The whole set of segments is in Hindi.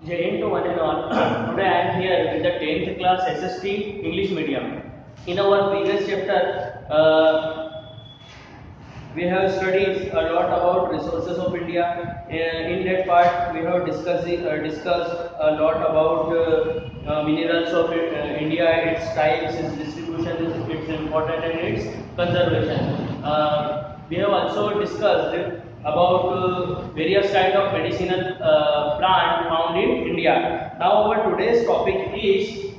Jai Hind to one and all. Today I am here with the 10th class SST English medium. In our previous chapter, we have studied a lot about resources of India. In that part, we have discussed a lot about minerals of India, its types, its distribution, its importance, and its conservation. We have also discussed about various kind of medicinal plant found in India. Now our today's topic is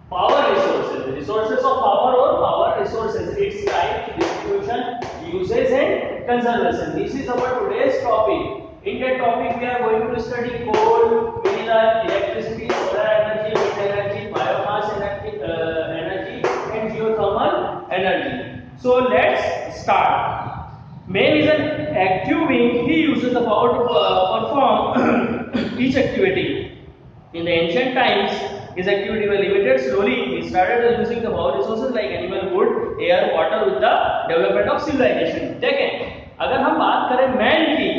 power resources. Resources of power or power resources, its type, distribution, usage and conservation. This is our today's topic. In that topic we are going to study coal, mineral, electricity, solar energy, wind energy, biomass energy and geothermal energy. So let's start. Man is an active being. He uses the power to perform each activity. In the ancient times, his activity was limited. Slowly, he started using the power resources like animal, wood, air, water with the development of civilization. देखें, अगर हम बात करें मैन की,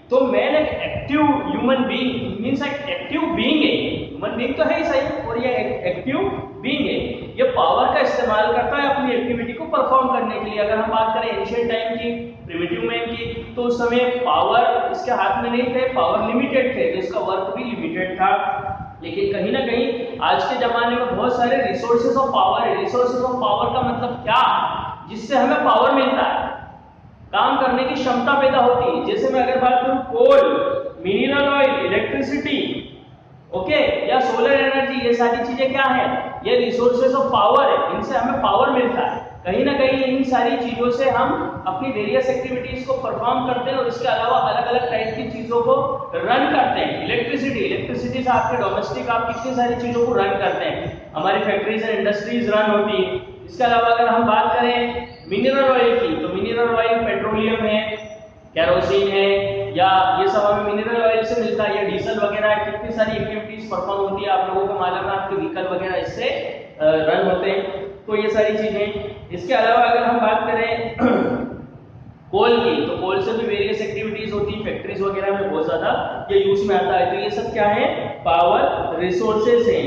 तो मैन एक एक्टिव ह्यूमन बीइंग मीन्स एक एक्टिव बीइंग है. ह्यूमन बीइंग तो है ही सही, और ये एक्टिव बीइंग है. ये पावर का इस्तेमाल करता है अपनी एक्टिविटी को परफॉर्म करने के लिए. अगर हम बात करें एंशिएंट टाइम की, प्रिमिटिव मैन की, तो उस समय पावर इसके हाथ में नहीं थे, पावर लिमिटेड थे, तो इसका वर्क भी लिमिटेड था. लेकिन कहीं ना कहीं आज के जमाने में बहुत सारे रिसोर्सेज ऑफ पावर है. रिसोर्सेज ऑफ पावर का मतलब क्या? जिससे हमें पावर मिलता है, काम करने की क्षमता पैदा होती है. जैसे मैं अगर बात करूं कोल, मिनरल ऑयल, इलेक्ट्रिसिटी, ओके, या सोलर एनर्जी, ये सारी चीजें क्या है? ये रिसोर्सेज ऑफ पावर है. इनसे हमें पावर मिलता है. कहीं ना कहीं इन सारी चीजों से हम अपनी वेरियस एक्टिविटीज को परफॉर्म करते हैं और इसके अलावा अलग अलग टाइप की चीजों को रन करते हैं. इलेक्ट्रिसिटी से आपके डोमेस्टिक आप कितनी सारी चीजों को रन करते हैं. हमारी फैक्ट्रीज एंड इंडस्ट्रीज रन होती है. इसके अलावा अगर हम बात करें मिनरल ऑयल की, तो मिनरल ऑयल पेट्रोलियम है, केरोसिन है, या ये सब हमें मिनरल ऑयल से मिलता है, या डीजल वगैरह. कितनी सारी एक्टिविटीज परफॉर्म होती है, आप लोगों को मालूम है, आपके व्हीकल वगैरह इससे रन होते हैं. तो ये सारी चीजें. इसके अलावा अगर हम बात करें कोल की, तो कोल से भी वेरियस एक्टिविटीज होती है, फैक्ट्रीज वगैरह में बहुत ज्यादा ये यूज में आता है. तो ये सब क्या है? पावर रिसोर्सेज है.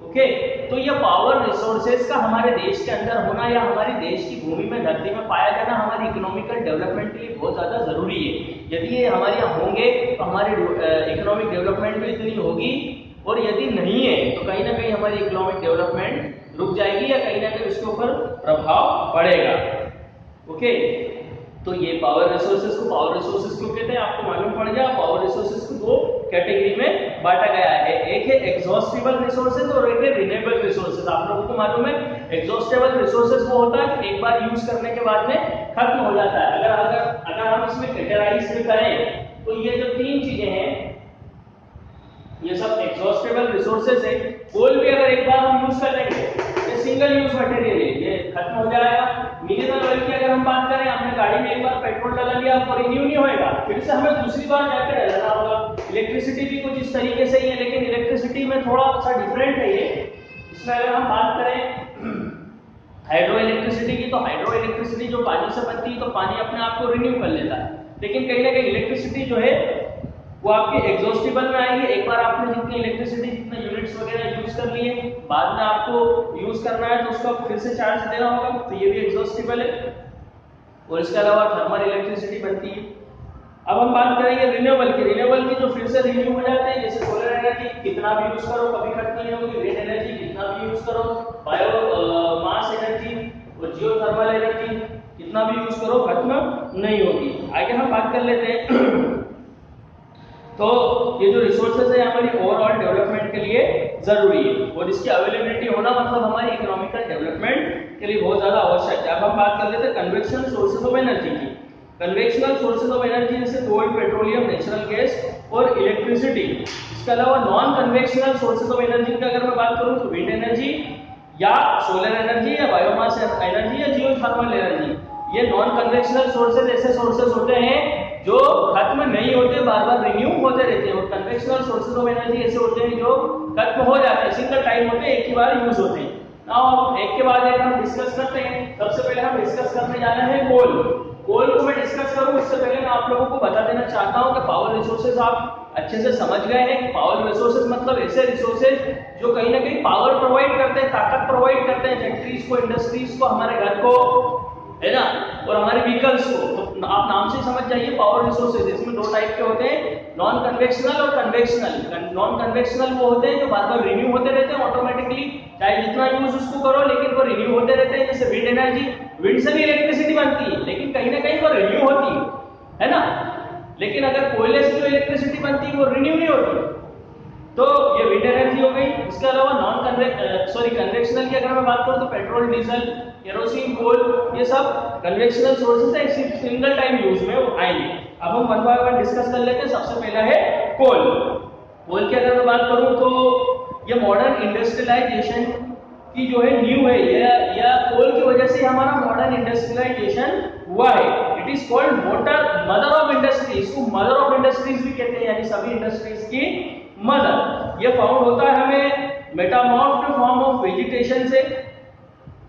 ओके, तो ये पावर रिसोर्सेज का हमारे देश के अंदर होना या हमारे देश की भूमि में, धरती में पाया जाना हमारी इकोनॉमिकल डेवलपमेंट के लिए बहुत ज्यादा जरूरी है. यदि ये हमारे यहाँ होंगे तो हमारी इकोनॉमिक डेवलपमेंट भी इतनी होगी, और यदि नहीं है तो कहीं ना कहीं हमारी इकोनॉमिक डेवलपमेंट रुक जाएगी या कहीं ना कहीं उसके ऊपर प्रभाव पड़ेगा. ओके, तो ये पावर रिसोर्सेज को पावर रिसोर्सेज क्यों कहते हैं आपको मालूम पड़ गया. पावर रिसोर्सेज को दो कैटेगरी में बांटा गया है. एक है एग्जॉस्टिबल रिसोर्सेज और एक है रिन्यूएबल रिसोर्सेज. आप लोगों को मालूम है एग्जॉस्टिबल रिसोर्सेज वो होता है कि एक बार यूज करने के बाद में खत्म हो जाता है. अगर हम इसमें कैटेगराइज करें तो ये जो तीन चीजें हैं ये सब एग्जॉस्टिबल रिसोर्सेज है. कोल भी अगर एक बार हम यूज कर लेंगे, ये सिंगल यूज मटेरियल है, ये खत्म हो जाएगा. मिनरल ऑयल की अगर हम बात करें, आपने गाड़ी में एक बार पेट्रोल डाल लिया, आपको रिन्यू नहीं होएगा, फिर से हमें दूसरी बार जाकर डालना होगा. इलेक्ट्रिसिटी भी कुछ इस तरीके से ही है, लेकिन इलेक्ट्रिसिटी में थोड़ा सा डिफरेंट है ये. इसमें अगर हम बात करें हाइड्रो इलेक्ट्रिसिटी की, तो हाइड्रो इलेक्ट्रिसिटी जो पानी से बनती है, तो पानी अपने आप को रिन्यू कर लेता है. लेकिन कहीं ना कहीं इलेक्ट्रिसिटी जो है वो आपके एग्जॉस्टिबल में आएगी. एक बार आपने जितनी इलेक्ट्रिसिटी, जितने यूनिट्स वगैरह यूज कर लिए, बाद में आपको यूज करना है तो उसका फिर से चार्ज देना होगा, तो ये भी एग्जॉस्टिबल है. और इसके अलावा थर्मल इलेक्ट्रिसिटी बनती है. अब हम बात करेंगे रिन्यूएबल की जो फिर से रिन्यू हो जाते हैं. जैसे सोलर एनर्जी कितना भी यूज करो कभी खत्म नहीं होगी. विंड एनर्जी कितना भी यूज करो, बायो मास एनर्जी और जियोथर्मल एनर्जी कितना भी यूज करो खत्म नहीं होगी. आगे हम बात कर लेते हैं. तो ये जो रिसोर्सेज है हमारी ओवरऑल डेवलपमेंट के लिए जरूरी है, और इसकी अवेलेबिलिटी होना मतलब हमारी इकोनॉमिकल डेवलपमेंट के लिए बहुत ज्यादा आवश्यक है. अब हम बात कर लेते हैं कन्वेंशनल सोर्सेज ऑफ एनर्जी की. कन्वेंशनल सोर्सेज ऑफ एनर्जी जैसे कोल, पेट्रोलियम, नेचुरल गैस और इलेक्ट्रिसिटी. इसके अलावा non conventional sources of energy की अगर मैं बात करूं तो विंड एनर्जी या सोलर एनर्जी या बायोमास एनर्जी या जियोथर्मल एनर्जी. ये नॉन कन्वेंशनल सोर्सेज ऐसे सोर्सेज होते हैं जो खत्म नहीं होते, बार बार रिन्यू होते रहते हैं. और कन्वेंशनल सोर्सेज ऑफ एनर्जी ऐसे होते हैं जो खत्म हो जाते हैं, सिंगल टाइम होते हैं, एक ही बार यूज होते हैं. नाउ एक के बाद एक हम डिस्कस करते हैं. सबसे पहले हम डिस्कस करने जाना है कोल. कोल को मैं डिस्कस करूं इससे पहले मैं आप लोगों को बता देना चाहता हूं कि पावर रिसोर्सेज आप अच्छे से समझ गए हैं कि पावर रिसोर्सेज मतलब ऐसे रिसोर्सेज जो कहीं ना कहीं पावर प्रोवाइड करते हैं, ताकत प्रोवाइड करते हैं फैक्ट्रीज को, इंडस्ट्रीज को, हमारे घर को, है ना, और हमारे व्हीकल्स को। तो आप नाम से ही समझ जाइए पावर रिसोर्सेज। इसमें दो टाइप के होते हैं, नॉन कन्वेक्शनल और कन्वेक्शनल। नॉन कन्वेक्शनल वो होते हैं जो बार बार रिन्यू होते रहते हैं ऑटोमेटिकली, चाहे जितना यूज उसको करो लेकिन वो रिन्यू होते रहते हैं। जैसे विंड एनर्जी, विंड से भी इलेक्ट्रिसिटी बनती है लेकिन कहीं ना कहीं वो रिन्यू होती है ना। लेकिन अगर कोयले से जो इलेक्ट्रिसिटी बनती है वो रिन्यू नहीं होती। तो ये विंड एनर्जी हो गई। इसके अलावा कन्वेक्शनल की अगर मैं बात करूं तो पेट्रोल, डीजल, केरोसिन, कोल, ये सब कन्वेक्शनल सोर्सेज है, सिर्फ सिंगल टाइम यूज में वो आएंगे। अब हम वन बाय वन डिस्कस कर लेते हैं। सबसे पहला है कोल। कोल की अगर मैं बात करूं तो ये मॉडर्न इंडस्ट्रियलाइजेशन की जो है न्यू है, या कोल की वजह से हमारा मॉडर्न इंडस्ट्रियलाइजेशन हुआ है। It is called mother of industries. इसको मदर ऑफ इंडस्ट्रीज भी कहते हैं, यानी सभी इंडस्ट्रीज की मदर। ये फाउंड होता है हमें मेटामॉर्फ्ड फॉर्म ऑफ वेजिटेशन से।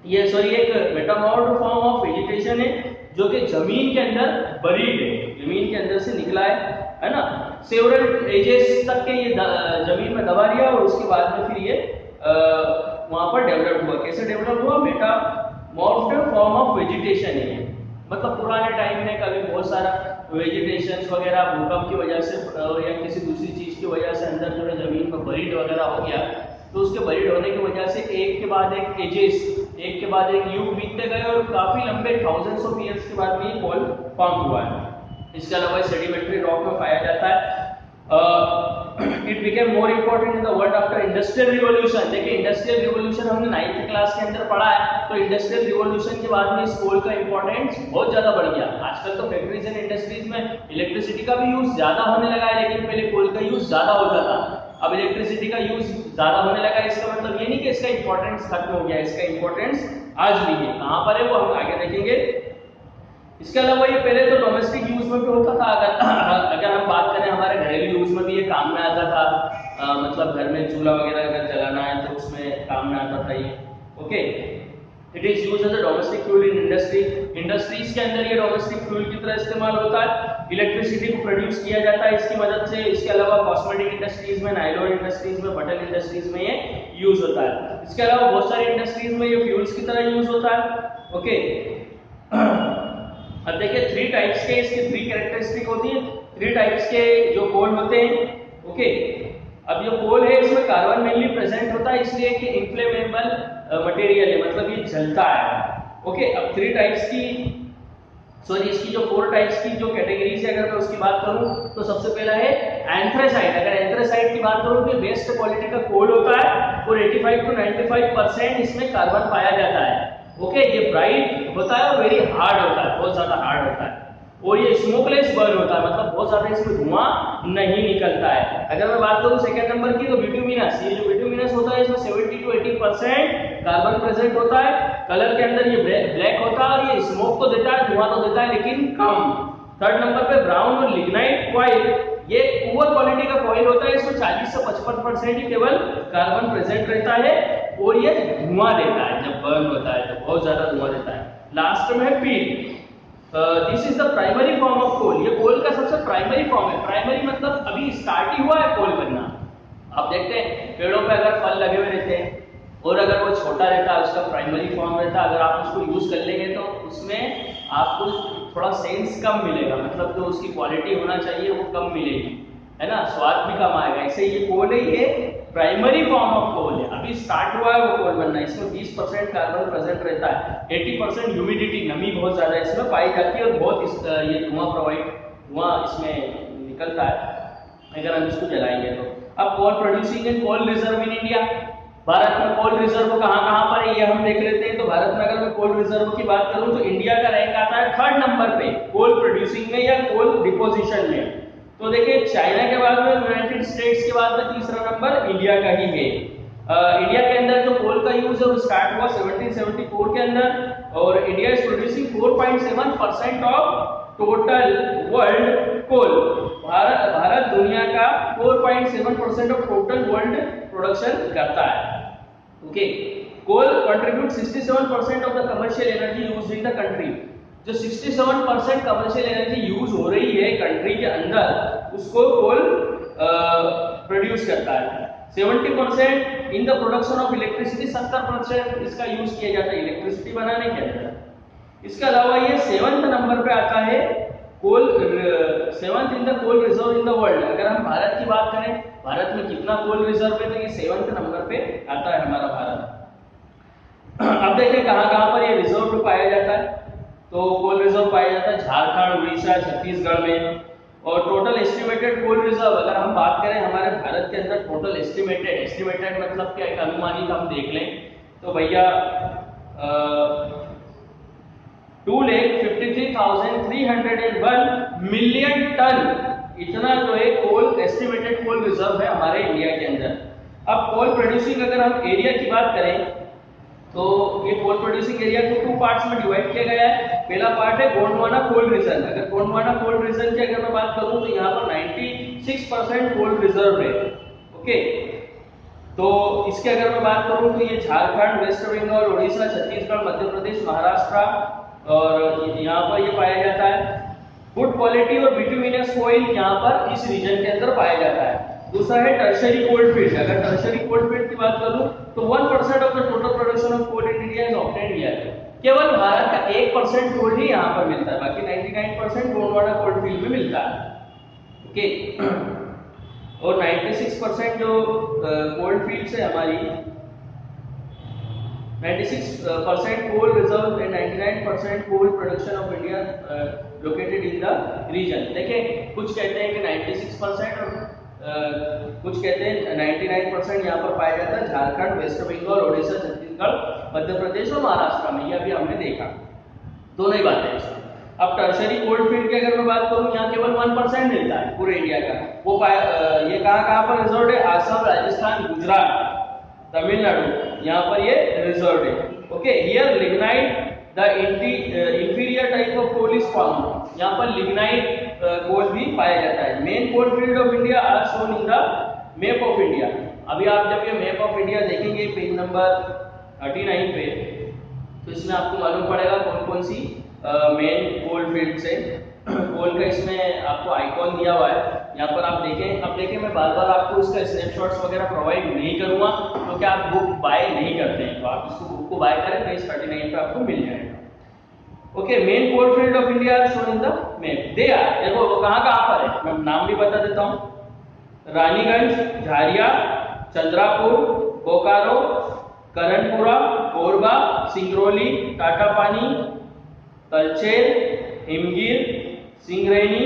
एक मेटामॉर्फ्ड फॉर्म ऑफ वेजिटेशन है जो कि जमीन के अंदर बरीड है, जमीन के अंदर से निकला है ना। सेवरल एजेस तक के ये जमीन में दबा लिया और उसके बाद में फिर ये वहां पर डेवलप हुआ। कैसे डेवलप हुआ? मेटामॉर्फ्ड फॉर्म ऑफ वेजिटेशन है। मतलब पुराने टाइम में कभी बहुत सारा वेजिटेशन वगैरह भूकंप की वजह से और या किसी दूसरी चीज की वजह से अंदर जो है जमीन में बरीड वगैरह हो गया, तो उसके बरीड होने की वजह से एक के बाद एक एजेस, एक के बाद एक युग बीतते गए और काफी लंबे थाउजेंड्स ऑफ ईयर्स के बाद में कोल फॉर्म हुआ है। इसके अलावा सेडिमेंट्री रॉक में पाया जाता है। It became more important in the world after industrial revolution. देखिए इंडस्ट्रियल रिवॉल्यूशन हमने 9th क्लास के अंदर पढ़ा है, तो इंडस्ट्रियल रिवॉल्यूशन के बाद में इस कोल का इंपॉर्टेंस बहुत ज्यादा बढ़ गया। आजकल तो फैक्ट्रीज एंड इंडस्ट्रीज में इलेक्ट्रिसिटी का भी यूज ज्यादा होने लगा है, लेकिन पहले कोल का यूज ज्यादा होता था। अब इलेक्ट्रिसिटी का यूज ज्यादा होने लगा। इसका मतलब ये नहीं कि इसका इंपॉर्टेंस खत्म हो गया, इसका इंपॉर्टेंस आज भी है। कहां पर है वो हम आगे देखेंगे। इसके अलावा ये पहले तो डोमेस्टिक यूज में भी होता था। अगर हम बात करें हमारे घरेलू यूज में भी ये काम में आता था। मतलब घर में चूल्हा वगैरह अगर जलाना है तो उसमें काम में आता था ये। Okay, it is used as a domestic fuel in industry. Industries के अंदर ये डोमेस्टिक फ्यूल की तरह इस्तेमाल होता है। इलेक्ट्रिसिटी को प्रोड्यूस किया जाता है इसकी मदद से। इसके अलावा कॉस्मेटिक इंडस्ट्रीज में, नायलॉन इंडस्ट्रीज में, बटन इंडस्ट्रीज में ये यूज होता है। इसके अलावा बहुत सारी इंडस्ट्रीज में ये फ्यूल्स की तरह यूज होता है। ओके, अब देखिए 3 टाइप्स के इसके 3 कैरेक्टरिस्टिक होती है। 3 टाइप्स के जो कोल होते हैं। ओके, अब जो कोल है इसमें कार्बन मेनली प्रेजेंट होता है, इसलिए कि इन्फ्लेमेबल मटेरियल है, मतलब ये जलता है। ओके, अब 3 टाइप्स की इसकी जो 4 टाइप्स की जो कैटेगरीज है अगर मैं उसकी बात करूं तो सबसे पहला है एंथ्रेसाइट। अगर एंथ्रेसाइट की बात करूं तो बेस्ट क्वालिटी का कोल होता है और 85 to 95% इसमें कार्बन पाया जाता है। ओके, ये ब्राइट होता है और वेरी हार्ड होता है, बहुत ज्यादा हार्ड होता है, और ये स्मोकलेस बर्न होता है, मतलब बहुत ज्यादा इसमें धुआं नहीं निकलता है। अगर मैं बात करूं सेकंड नंबर की तो बिटुमिनस। ये जो बिटुमिनस होता है इसमें 70 to 80% कार्बन प्रेजेंट होता है। कलर के अंदर ये ब्लैक होता है और ये स्मोक तो देता है, धुआं तो देता है, लेकिन कम। थर्ड नंबर पे ब्राउन और लिग्नाइट कॉइल, ये पुअर क्वालिटी का कॉइल होता है, इसमें 40 से 55% ही केवल कार्बन प्रेजेंट रहता है और ये धुआं देता है। जब बर्न होता है तो बहुत ज्यादा धुआं देता है। लास्ट में है peat. This is the primary form of coal. ये कोल का सबसे प्राइमरी फॉर्म है। प्राइमरी मतलब अभी स्टार्ट ही हुआ है कोल बनना। आप देखते हैं पेड़ों पे अगर फल लगे हुए रहते हैं और अगर वो छोटा रहता है, उसका प्राइमरी फॉर्म रहता है, अगर आप उसको यूज कर लेंगे तो उसमें आपको थोड़ा सेंस कम मिलेगा, मतलब जो उसकी क्वालिटी होना चाहिए वो कम मिलेगी, है ना, स्वाद भी कम आएगा। इससे ये कोल है, ये प्राइमरी फॉर्म ऑफ कोल है, अभी स्टार्ट हुआ है वो कोल बनना। इसमें 20% कार्बन प्रेजेंट रहता है, 80% ह्यूमिडिटी, नमी बहुत ज्यादा इसमें पाई जाती है और बहुत ये धुआं इसमें निकलता है अगर हम इसको जलाएंगे तो। अब coal producing and coal reserve in India. Bharat में कोल रिजर्व कहां पर है ये हम देख लेते हैं। तो भारत में अगर मैं कोल रिजर्व की बात करूं तो इंडिया का रैंक आता है 3rd नंबर पे कोल प्रोड्यूसिंग में या कोल डिपोजिशन में। तो देखिए चाइना के बाद में, यूनाइटेड स्टेट्स के बाद में तीसरा नंबर इंडिया का ही है। इंडिया के अंदर जो कोल का यूज है वो स्टार्ट हुआ 1774 के अंदर और India is producing 4.7% of total world coal. Bharat दुनिया का 4.7% ऑफ टोटल वर्ल्ड प्रोडक्शन करता है। Okay, coal contribute 67% of the commercial energy used in the country. जो 67% कमर्शियल एनर्जी यूज हो रही है कंट्री के अंदर, उसको कोल प्रोड्यूस करता है। 70% in the production of electricity, 70% इसका यूज किया जाता है इलेक्ट्रिसिटी बनाने के अंदर। इसके अलावा ये 7th नंबर पे आता है coal, 7th in the coal reserve in the world. अगर हम भारत की बात करें, भारत में कितना कोल रिजर्व है, तो ये 7th नंबर पे आता है हमारा भारत। अब देखें कहाँ पर ये रिजर्व पाया जाता है, तो कोल रिजर्व पाया जाता है झारखंड, उड़ीसा, छत्तीसगढ़ में। और टोटल एस्टिमेटेड कोल रिजर्व अगर हम बात करें हमारे भारत के अंदर, टोटल एस्टिमेटेड मतलब क्या, एक अनुमानित हम देख लें तो भैया 2,53,301 मिलियन टन इतना जो है कोल, एस्टिमेटेड कोल रिजर्व है हमारे इंडिया के अंदर। अब कोल प्रोड्यूसिंग अगर हम एरिया की बात करें तो ये कोल प्रोड्यूसिंग एरिया को 2 पार्ट्स में डिवाइड किया गया है। पहला पार्ट है गोंडवाना कोल रीजन। अगर गोंडवाना कोल रीजन की अगर मैं बात करूं तो यहाँ पर 96% कोल रिजर्व है। ओके, तो इसके अगर मैं बात करूं तो ये झारखंड, वेस्ट बंगाल, उड़ीसा, छत्तीसगढ़, मध्य प्रदेश, महाराष्ट्र और यहाँ पर ये पाया जाता है। गुड क्वालिटी और बिटुमिनस ऑयल यहाँ पर इस रीजन के अंदर पाया जाता है। दूसरा है टर्शरी कोल फील्ड। अगर टर्शरी कोल फील्ड की बात करूं तो 1% of the total production of coal in India is obtained here. केवल भारत का 1% कोल ही यहाँ पर मिलता है, बाकी 99% गोंडवाना कोल फील्ड में मिलता है। ओके, और 96% जो कोल फील्ड्स है हमारी, 96% coal reserve and 99% coal production of India located in the region. देखिए कुछ कहते हैं कि 96% और कुछ कहते हैं 99% यहाँ पर पाया जाता है झारखंड, वेस्ट बंगाल, उड़ीसा, छत्तीसगढ़, मध्य प्रदेश और महाराष्ट्र में। ये अभी हमने देखा, दोनों ही बातें इसमें। अब टर्शरी कोल फील्ड की अगर मैं बात करूं, यहाँ केवल 1% मिलता है पूरे इंडिया का। वो ये कहाँ पर रिजर्व है? आसाम, राजस्थान, गुजरात, तमिलनाडु, यहाँ पर ये रिजर्व है। Okay, here lignite the inferior type of coal is found. यहाँ पर लिग्नाइट कोल भी पाया जाता है। Main coal field of India are shown in the map of India. अभी आप जब ये मैप ऑफ इंडिया देखेंगे पेज नंबर 39 पे, तो इसमें आपको मालूम पड़ेगा कौन कौन सी मेन कोल फील्ड्स है। कोल का इसमें आपको आइकॉन दिया हुआ है, यहाँ पर आप देखें। अब देखें मैं बार बार आपको इसका स्नैपशॉट्स वगैरह प्रोवाइड नहीं करूंगा, तो क्या आप बुक बाय नहीं करते हैं तो आप इसको बुक को बाय करें, पेज 39 पे आपको मिल जाएगा। Okay, main coal field of India shown in the map. They are, देखो वो कहाँ पर है, मैं नाम भी बता देता हूँ। रानीगंज, झारिया, चंद्रापुर, बोकारो, करणपुरा, कोरबा, सिंगरौली, टाटापानी, तलचेर, हिमगिर, सिंगरैनी,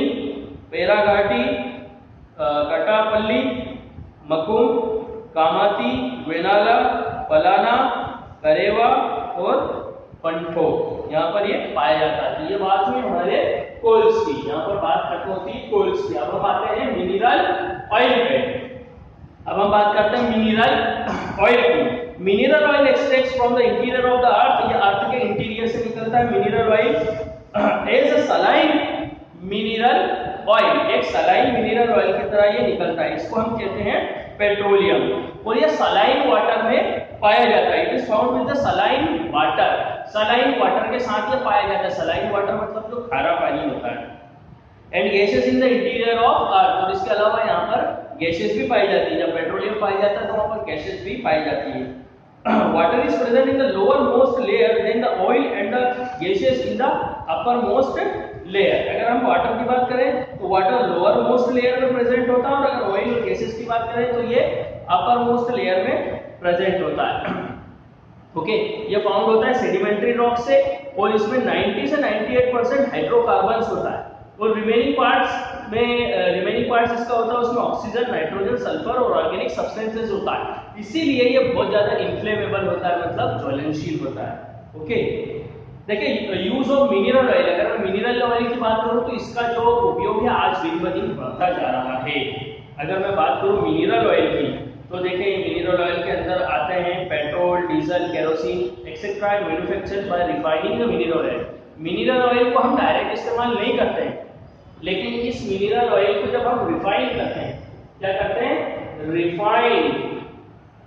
पेराघाटी, कटापल्ली, मकुम, कामाती, वेनाला, पलाना, करेवा और पंठो, यहाँ पर ये पाया जाता है। ये बात हुई हमारे कोल्स की, यहाँ पर बात खत्म होती है कोल्स की। अब हम आते हैं मिनरल ऑयल पे। अब हम बात करते हैं मिनरल ऑयल की। Mineral oil extracts from the interior of the earth. ये अर्थ के इंटीरियर से निकलता है mineral oil. As a saline mineral oil, एक सलाइन मिनरल ऑयल की तरह ये निकलता है। इसको हम कहते हैं पेट्रोलियम, और ये सलाइन वाटर में पाया जाता है। It is found with the saline water. Saline water के साथ ये पाया जाता है। सलाइन वाटर मतलब जो खारा पानी होता है। And gases in the interior of earth, और इसके अलावा यहाँ पर गैसेस भी पाई जाती है। जब पेट्रोलियम पाया जाता है तो वहाँ पर गैसेस भी पाई जाती है। Water is present in the lower most layer then the oil and the gases in the upper most layer. अगर हम वाटर की बात करें तो वाटर लोअर मोस्ट लेयर में प्रेजेंट होता है, और अगर ऑयल और गैसेस की बात करें तो ये अपर मोस्ट लेयर में प्रेजेंट होता है। ओके, ये फाउंड होता है सेडिमेंट्री रॉक से, और इसमें 90 से 98% हाइड्रोकार्बन्स होता है। और रिमेनिंग पार्ट्स इसका होता है, उसमें ऑक्सीजन, नाइट्रोजन, सल्फर और ऑर्गेनिक सब्सटेंसेस होता है। इसीलिए ये बहुत ज्यादा इन्फ्लेमेबल होता है, मतलब ज्वलनशील होता है। ओके, देखिए यूज ऑफ मिनरल ऑयल। अगर मैं मिनरल ऑयल की बात करूं तो इसका जो उपयोग है आज दिन ब दिन बढ़ता जा रहा है। अगर मैं बात करूं मिनरल ऑयल की, तो देखिए मिनरल ऑयल के अंदर आते हैं petrol, diesel, kerosene etcetera manufactured by refining the mineral oil. Mineral oil को हम डायरेक्ट इस्तेमाल नहीं करते हैं, लेकिन इस मिनरल ऑयल को जब हम रिफाइन करते हैं, क्या करते हैं? रिफाइन।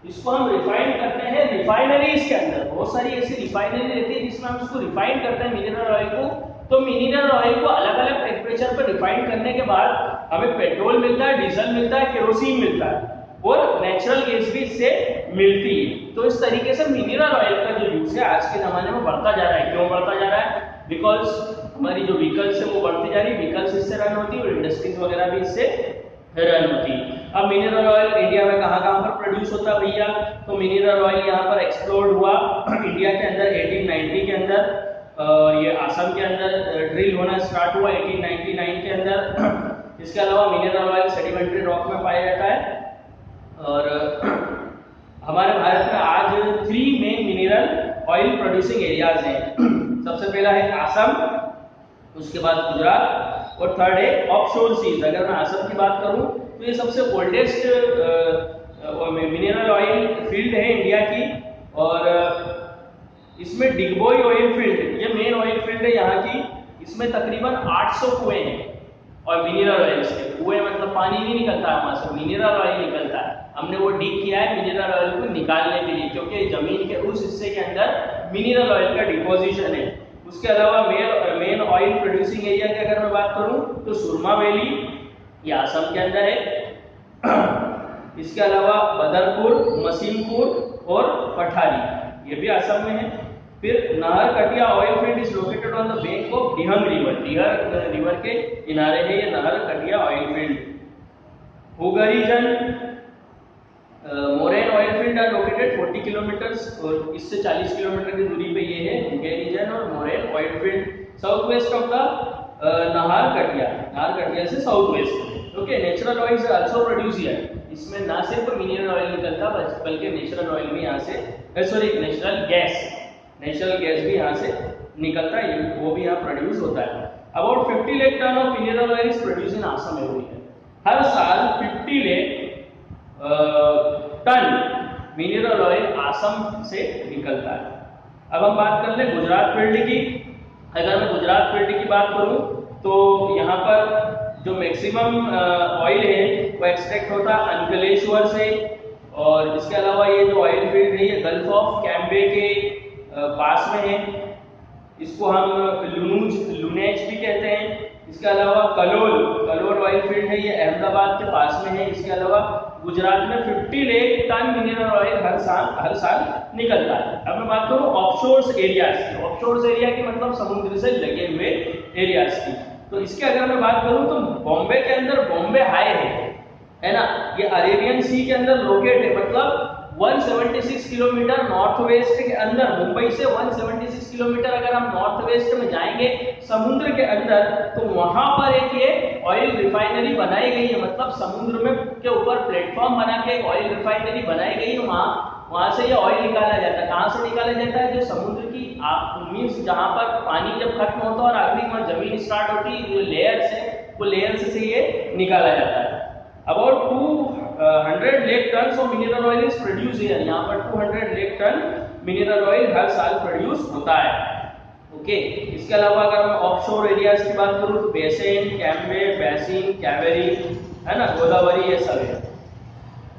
इसको हम रिफाइन करते हैं रिफाइनरीज के अंदर। बहुत सारी ऐसी रिफाइनरी रहती है जिसमें हम इसको रिफाइन करते हैं मिनरल ऑयल को। तो मिनरल ऑयल को अलग अलग टेम्परेचर पर रिफाइन करने के बाद हमें पेट्रोल मिलता है, डीजल मिलता है, केरोसिन मिलता है और नेचुरल गैस भी इससे मिलती है। तो इस तरीके से मिनरल ऑयल का जो यूज है आज के जमाने में बढ़ता जा रहा है। क्यों बढ़ता जा रहा है? बिकॉज हमारी जो व्हीकल्स है वो बढ़ती जा रही है, व्हीकल्स इससे रन होती है और इंडस्ट्रीज वगैरह भी इससे रन होती है। अब मिनरल ऑयल इंडिया में कहाँ कहाँ पर प्रोड्यूस होता है भैया? तो मिनरल ऑयल यहाँ पर एक्सप्लोर्ड हुआ इंडिया के अंदर 1890 के अंदर, ये असम के अंदर ड्रिल होना स्टार्ट हुआ 1899 के अंदर। इसके अलावा मिनरल ऑयल सेडिमेंट्री रॉक में पाया जाता है। और हमारे भारत में आज 3 main mineral oil producing areas हैं। सबसे पहला है असम, उसके बाद गुजरात और थर्ड है ऑफशोर सीज। अगर मैं असम की बात करूं तो ये सबसे ओल्डेस्ट मिनरल ऑयल फील्ड है इंडिया की और इसमें डिगबोई ऑयल फील्ड, ये मेन ऑयल फील्ड है यहाँ की। इसमें तकरीबन 800 कुएं हैं और मिनरल ऑयल से, कुएं मतलब पानी नहीं निकलता है वहां से, मिनरल ऑयल निकलता है। हमने वो डिग किया है मिनरल ऑयल को निकालने के लिए, क्योंकि जमीन के उस हिस्से के अंदर मिनरल ऑयल का डिपोजिशन है। उसके अलावा मेन ऑयल प्रोड्यूसिंग एरिया की अगर मैं बात करूं तो सुरमा वैली, ये असम के अंदर है। इसके अलावा बदरपुर, मसीमपुर और पठारी, ये भी असम में है। फिर Naharkatiya oil field is located on the bank of Dihing river, डिहर रिवर के किनारे है ये Naharkatiya oil field. Hugrijan Moran oil field are located 40 kilometres और इससे 40 किलोमीटर की दूरी पे ये है हुगरीजन और Moran oil field. South west of the Naharkatiya से south west. Okay, natural oil is also produce here. इसमें ना सिर्फ मिनरल ऑयल निकलता बल्कि नेचुरल ऑयल भी यहाँ से सॉरी नेचुरल गैस भी यहाँ से निकलता है, वो भी यहाँ प्रोड्यूस होता है। About 50 lakh ton of mineral oil is produce in Assam every year. हर साल 50 lakh ton mineral oil Assam से निकलता है। अब हम बात कर लें गुजरात फील्ड की। अगर मैं गुजरात फील्ड की बात करूं तो यहाँ पर जो मैक्सिमम ऑयल है वो एक्सट्रैक्ट होता है अंकलेश्वर से। और इसके अलावा ये जो ऑयल फील्ड है ये गल्फ ऑफ कैम्बे के पास में है, इसको हम लुनेज भी कहते हैं। इसके अलावा कलोल ऑयल फील्ड है, ये अहमदाबाद के पास में है। इसके अलावा गुजरात में 50 लाख टन मिनरल ऑयल हर साल निकलता है। अब मैं बात करूं ऑफशोर्स एरियाज की। ऑफशोर्स एरिया की मतलब समुद्र से लगे हुए एरियाज की। तो इसके अगर मैं बात करूं तो बॉम्बे के अंदर बॉम्बे हाई है ना, ये अरेबियन सी के अंदर लोकेट है। मतलब 176 किलोमीटर नॉर्थ वेस्ट के अंदर, मुंबई से 176 किलोमीटर अगर हम नॉर्थ वेस्ट में जाएंगे समुद्र के अंदर तो वहां पर एक ये ऑयल रिफाइनरी बनाई गई है। मतलब समुद्र में के ऊपर प्लेटफॉर्म बना के एक ऑयल रिफाइनरी बनाई गई है। वहां से ये ऑयल निकाला जाता है। कहां से निकाला जाता है? जो समुद्र की मीन्स जहां पर पानी जब खत्म होता है और आखिरी में जमीन स्टार्ट होती है, जो लेयर्स है वो लेयर्स से ये निकाला जाता है। About 200 lakh ton of mineral oil is produce here. यहाँ पर 200 लाख टन मिनरल ऑयल हर साल प्रोड्यूस होता है। ओके, इसके अलावा अगर मैं ऑफशोर एरियाज की बात करूँ तो बेसिन, कैम्बे, बेसिन, कैवेरी है ना, गोदावरी, ये सब है।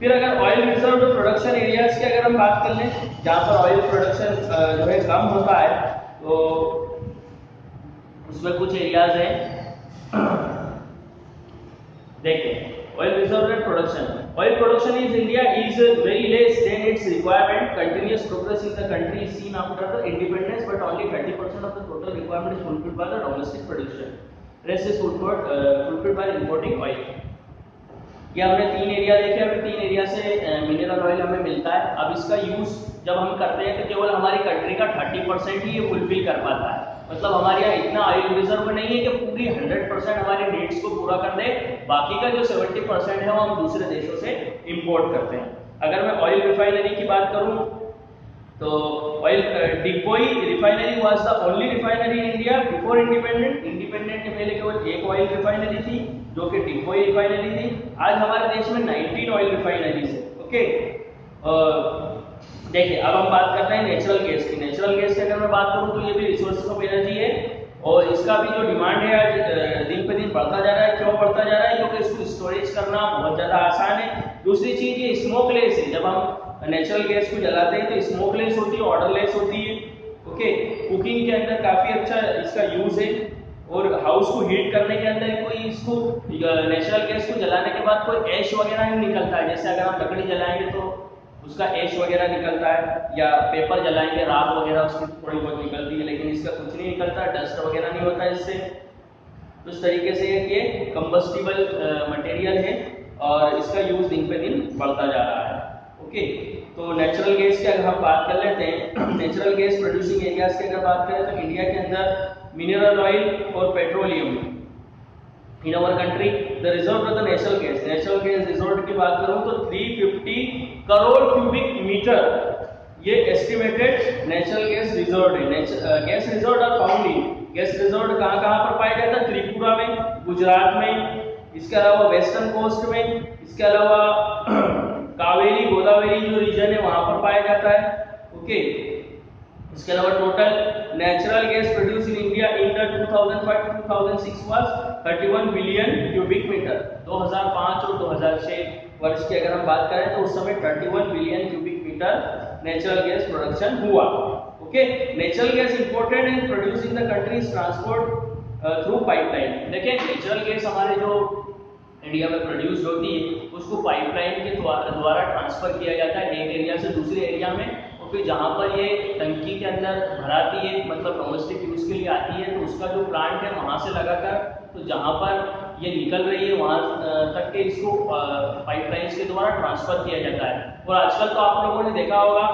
फिर अगर ऑयल रिजर्व प्रोडक्शन एरियाज की अगर हम बात कर लें जहाँ पर ऑयल प्रोडक्शन जो है कम होता है तो उसमें कुछ एरियाज हैं। देखिए oil reserve and production. Oil production in India is very less than its requirement. Continuous progress in the country is seen after the independence, but only 30% of the total requirement is fulfilled by the domestic production. Rest is fulfilled by importing oil. ये हमने 3 एरिया देखे। अभी 3 एरिया से मिनरल ऑयल हमें मिलता है। अब इसका यूज जब हम करते हैं तो केवल हमारी कंट्री का 30% ही ये फुलफिल कर पाता है। मतलब हमारे यहाँ इतना ऑयल रिजर्व नहीं है कि पूरी 100% हमारे नीड्स को पूरा कर दे। बाकी का जो 70% है वो हम दूसरे देशों से इंपोर्ट करते हैं। अगर मैं ऑयल रिफाइनरी की बात करूं तो oil Digboi refinery was the only refinery in India before independent. Independent के पहले केवल एक ऑयल रिफाइनरी थी जो कि डिगबोई रिफाइनरी थी। आज हमारे देश में 19 ऑयल रिफाइनरीज है। ओके, देखिए अब हम बात करते हैं नेचुरल गैस की। नेचुरल गैस की अगर मैं बात करूं तो ये भी रिसोर्स ऑफ एनर्जी है और इसका भी जो डिमांड है आज दिन पे दिन बढ़ता जा रहा है। क्यों बढ़ता जा रहा है? क्योंकि इसको स्टोरेज करना बहुत ज़्यादा आसान है। दूसरी चीज़ ये स्मोकलेस है। जब हम नेचुरल गैस को जलाते हैं तो स्मोकलेस होती है, ऑर्डरलेस होती है। ओके, कुकिंग के अंदर काफ़ी अच्छा इसका यूज़ है। और हाउस को हीट करने के अंदर कोई इसको नेचुरल गैस को जलाने के बाद कोई ऐश वगैरह नहीं निकलता है। जैसे अगर हम लकड़ी जलाएंगे तो उसका ऐश वगैरह निकलता है, या पेपर जलाएंगे राख वगैरह उसकी थोड़ी बहुत निकलती है, लेकिन इसका कुछ नहीं निकलता, डस्ट वगैरह नहीं होता इससे। तो इस तरीके से ये कंबस्टिबल मटेरियल है और इसका यूज दिन पे दिन बढ़ता जा रहा है। ओके, तो नेचुरल गैस की अगर हम बात कर लेते हैं, नेचुरल गैस प्रोड्यूसिंग एरियाज की अगर बात करें तो इंडिया के अंदर मिनरल ऑयल और petroleum in our country. The reserve of the natural gas reserve की बात करूं तो 350 करोड़ क्यूबिक मीटर ये एस्टिमेटेड नेचुरल गैस रिजर्व है। Gas reserve are found in, gas reserve कहां पर पाया जाता है? त्रिपुरा में, गुजरात में, इसके अलावा वेस्टर्न कोस्ट में, इसके अलावा कावेरी गोदावरी जो रीजन है वहां पर पाया जाता है। ओके, इसके अलावा total natural gas produce in India in the 2005-2006 was 31 billion cubic metre. 2005 और 2006 वर्ष की अगर हम बात करें तो उस समय 31 billion cubic metre natural gas production हुआ। Okay, natural gas imported in producing the countries transport through pipeline. देखिए, नेचुरल गैस हमारे जो इंडिया में प्रोड्यूस होती है उसको पाइपलाइन के द्वारा ट्रांसफर किया जाता है एक एरिया से दूसरे एरिया में, और फिर जहाँ पर ये टंकी के अंदर भराती है, मतलब डोमेस्टिक यूज के लिए आती है, तो उसका जो प्लांट है वहाँ से लगाकर तो जहाँ पर ये निकल रही है वहाँ तक के इसको पाइपलाइंस के द्वारा ट्रांसफर किया जाता है। और आजकल तो आप लोगों ने देखा होगा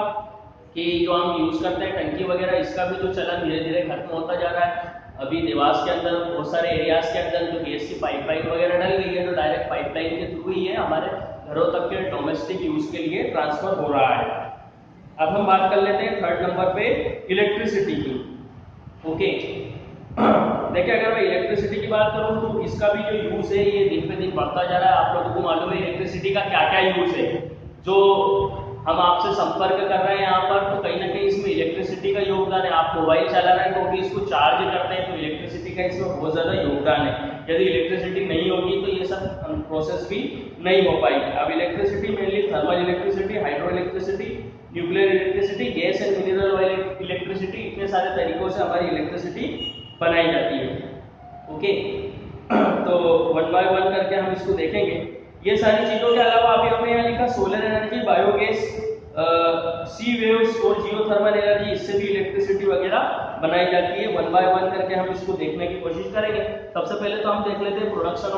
कि जो हम यूज करते हैं टंकी वगैरह, इसका भी जो चलन धीरे धीरे खत्म होता जा रहा है। अभी देवास के अंदर बहुत सारे एरियाज के अंदर जो गैस की पाइपलाइन वगैरह डल गई है, तो डायरेक्ट पाइपलाइन के थ्रू ही है हमारे घरों तक के डोमेस्टिक यूज के लिए ट्रांसफर हो रहा है। अब हम बात कर लेते हैं थर्ड नंबर पे इलेक्ट्रिसिटी की। ओके, देखिए अगर मैं इलेक्ट्रिसिटी की बात करूं तो इसका भी जो यूज है ये दिन पे दिन बढ़ता जा रहा है। आप लोगों को मालूम है इलेक्ट्रिसिटी का क्या क्या यूज है। जो हम आपसे संपर्क कर रहे हैं यहाँ पर, तो कहीं ना कहीं इसमें इलेक्ट्रिसिटी का योगदान है। आप मोबाइल चला रहे हैं तो भी इसको चार्ज करते हैं, तो इलेक्ट्रिसिटी का इसमें बहुत ज्यादा योगदान है। यदि इलेक्ट्रिसिटी नहीं होगी तो ये सब प्रोसेस भी नहीं हो पाएगी। अब electricity mainly thermal electricity, hydro electricity, nuclear electricity, gas and mineral oil electricity, इतने सारे तरीकों से हमारी इलेक्ट्रिसिटी बनाई जाती है। ओके, तो वन बाय वन करके हम इसको देखेंगे। ये सारी चीजों के अलावा अभी हमने यहाँ लिखा सोलर एनर्जी, बायोगैस, सी वेव्स और जियोथर्मल एनर्जी, इससे भी इलेक्ट्रिसिटी वगैरह बनाई जाती है। वन बाय वन करके हम इसको देखने की कोशिश करेंगे। सबसे पहले तो हम देख लेते हैं प्रोडक्शन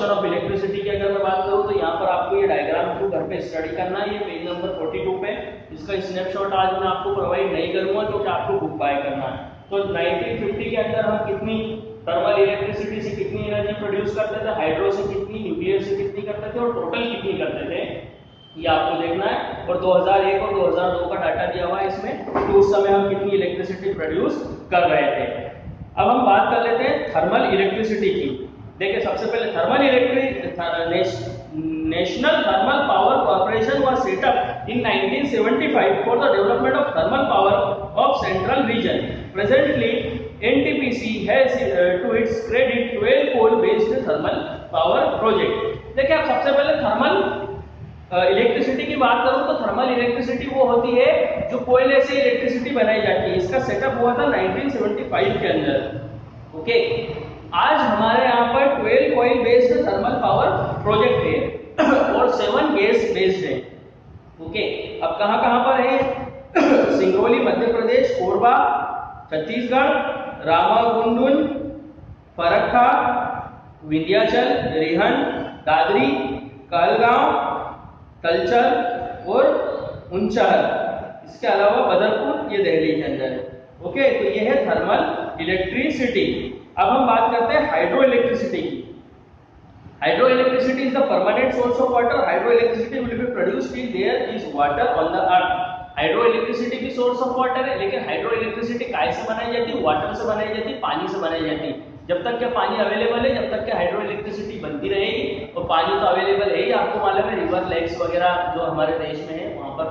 ऑफ इलेक्ट्रिसिटी की अगर मैं बात करूं तो यहाँ पर आपको ये डायग्राम को घर पे स्टडी करना है। ये पेज नंबर 42 पे इसका स्नैपशॉट आज मैं आपको प्रोवाइड नहीं करूंगा क्योंकि आपको बुक बाय करना है। तो 1950 के अंदर हम कितनी थर्मल इलेक्ट्रिसिटी से कितनी एनर्जी प्रोड्यूस करते थे, हाइड्रो से कितनी, न्यूक्लियर से कितनी करते थे और टोटल कितनी करते थे, ये आपको देखना है। और 2001 और 2002 का डाटा दिया हुआ है इसमें, तो उस समय हम कितनी इलेक्ट्रिसिटी प्रोड्यूस कर रहे थे। अब हम बात कर लेते हैं थर्मल इलेक्ट्रिसिटी की। देखिए सबसे पहले national thermal power corporation was set up in 1975 for the development of thermal power of central region. Presently NTPC has to its credit 12 coal based thermal power project। देखिए आप सबसे पहले थर्मल इलेक्ट्रिसिटी की बात करूं तो थर्मल इलेक्ट्रिसिटी वो होती है जो कोयले से इलेक्ट्रिसिटी बनाई जाती है। इसका सेटअप हुआ था 1975 के अंदर। ओके, आज हमारे यहाँ पर 12 कोयल बेस्ड थर्मल पावर प्रोजेक्ट है और 7 गैस बेस्ड है। ओके, अब कहां पर है? सिंगरौली मध्य प्रदेश, कोरबा छत्तीसगढ़, रामागुंडम, फरक्का, विंध्याचल, रिहन, दादरी, कहलगांव, तलचर और उंचाहर, इसके अलावा बदरपुर, ये दिल्ली के अंदर है। ओके, तो ये है थर्मल इलेक्ट्रिसिटी। अब हम बात करते हैं हाइड्रो इलेक्ट्रिसिटी की। Hydro electricity is the permanent source of water. Hydro electricity will be produced if there is water on the earth. Hydro electricity भी सोर्स ऑफ वाटर है, लेकिन हाइड्रो इलेक्ट्रिसिटी काय से बनाई जाती है? वाटर से बनाई जाती है, पानी से बनाई जाती है। जब तक के पानी अवेलेबल है, जब तक के हाइड्रो इलेक्ट्रिसिटी बनती रहेगी। और पानी तो अवेलेबल है ही, आपको मालूम है रिवर, लेक्स वगैरह जो हमारे देश में है वहाँ पर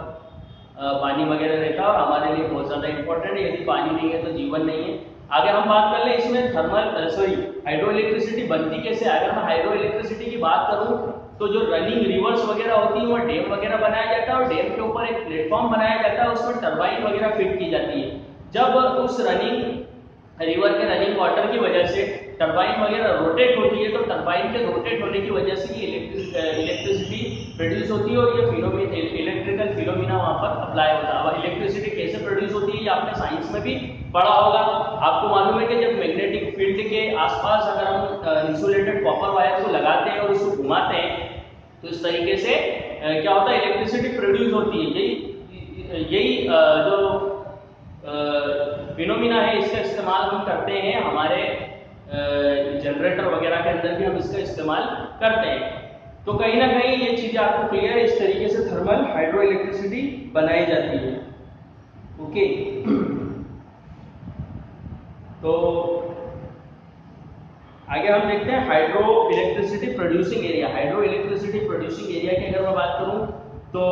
पानी वगैरह रहता है और हमारे लिए बहुत ज्यादा इंपॉर्टेंट है। यदि पानी नहीं है तो जीवन नहीं है। आगे हम बात कर ले इसमें हाइड्रो इलेक्ट्रिसिटी बनती कैसे। अगर मैं हाइड्रो इलेक्ट्रिसिटी की बात करूं तो जो रनिंग रिवर्स वगैरह होती है वो डैम वगैरह बनाया जाता है और डैम के ऊपर एक प्लेटफॉर्म बनाया जाता है, उसमें टरबाइन वगैरह फिट की जाती है। जब उस रनिंग रिवर के रनिंग वाटर की वजह से टरबाइन वगैरह रोटेट होती है, तो टरबाइन के रोटेट होने की वजह से ये इलेक्ट्रिसिटी प्रोड्यूस होती है और ये इलेक्ट्रिकल फिनोमिना वहाँ पर अप्लाई होता है। अब इलेक्ट्रिसिटी कैसे प्रोड्यूस होती है ये आपने साइंस में भी पढ़ा होगा। आपको मालूम है कि जब मैग्नेटिक फील्ड के आसपास अगर हम इंसुलेटेड कॉपर वायर को लगाते हैं और उसको घुमाते हैं तो इस तरीके से क्या होता है, इलेक्ट्रिसिटी प्रोड्यूस होती है। यही जो फिनोमिना है इसका इस्तेमाल हम करते हैं हमारे जनरेटर वगैरह के अंदर भी हम इसका इस्तेमाल करते हैं। तो कहीं ना कहीं ये चीजें आपको क्लियर है, इस तरीके से थर्मल हाइड्रो इलेक्ट्रिसिटी बनाई जाती है। ओके, तो आगे हम देखते हैं hydro electricity producing area. Hydro electricity producing area की अगर मैं बात करूं तो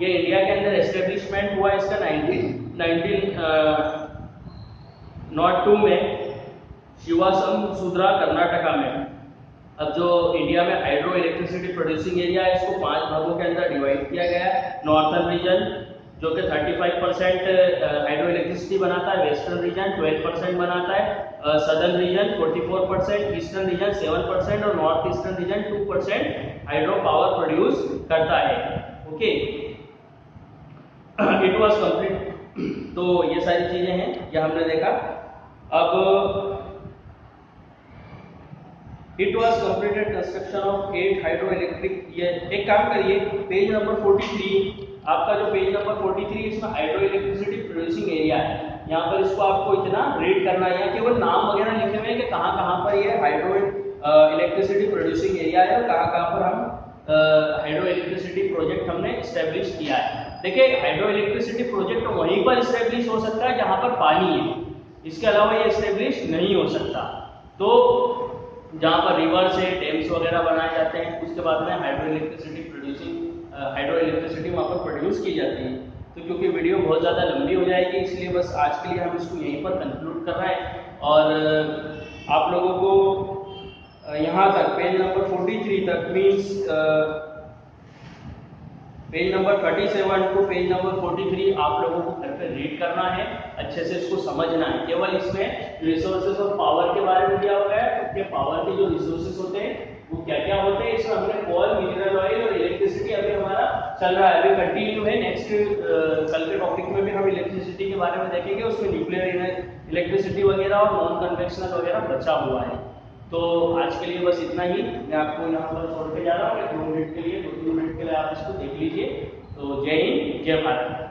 ये इंडिया के अंदर एस्टेब्लिशमेंट हुआ इसका 1902 में शिवासमुद्रा कर्नाटका में। अब जो इंडिया में हाइड्रो इलेक्ट्रिसिटी प्रोड्यूसिंग एरिया है इसको 5 भागों के अंदर डिवाइड किया गया है। नॉर्थर्न रीजन जो कि 35% हाइड्रो इलेक्ट्रिसिटी बनाता है, वेस्टर्न रीजन 12% बनाता है, सदर्न रीजन 44%, ईस्टर्न रीजन 7% और north eastern region 2% hydro power produce करता है। Okay, it was complete. तो ये सारी चीजें हैं ये हमने देखा। अब it was completed construction of 8 hydro electric. ये एक काम करिए, पेज नंबर 43, आपका जो पेज नंबर 43 इसमें हाइड्रो इलेक्ट्रिसिटी प्रोड्यूसिंग एरिया है। यहाँ पर इसको आपको इतना रीड करना है, यहाँ केवल नाम वगैरह लिखे हुए हैं कि कहाँ कहाँ पर ये हाइड्रो इलेक्ट्रिसिटी प्रोड्यूसिंग एरिया है और कहाँ कहाँ पर हम हाइड्रो इलेक्ट्रिसिटी प्रोजेक्ट हमने स्टैब्लिश किया है। देखिए, हाइड्रो इलेक्ट्रिसिटी प्रोजेक्ट वहीं पर स्टैब्लिश हो सकता है जहाँ पर पानी है, इसके अलावा ये स्टैब्लिश नहीं हो सकता। तो जहाँ पर रिवर्स है, डैम्स वगैरह बनाए जाते हैं, उसके बाद में हाइड्रो इलेक्ट्रिसिटी वहाँ पर प्रोड्यूस की जाती है। तो क्योंकि वीडियो बहुत ज़्यादा लंबी हो जाएगी इसलिए बस आज के लिए हम इसको यहीं पर कंक्लूड कर रहे हैं और आप लोगों को यहाँ तक पेज नंबर 43 तक means page number 37 to page number 43 आप लोगों को घर पे रीड करना है, अच्छे से इसको समझना है। केवल इसमें रिसोर्सेज और पावर के बारे में दिया हुआ है, तो पावर के जो रिसोर्सेज होते हैं वो क्या क्या होते हैं। इसमें हमने कोल, मिनरल ऑयल और इलेक्ट्रिसिटी अभी हमारा चल रहा है, अभी कंटिन्यू है। नेक्स्ट कल के टॉपिक में भी हम इलेक्ट्रिसिटी के बारे में देखेंगे, उसमें न्यूक्लियर इलेक्ट्रिसिटी वगैरह और नॉन कन्वेंशनल वगैरह बचा हुआ है। तो आज के लिए बस इतना ही, मैं आपको यहाँ पर छोड़ के जा रहा हूँ 2 मिनट के लिए, 2-3 मिनट के लिए आप इसको देख लीजिए। तो जय हिंद, जय भारत।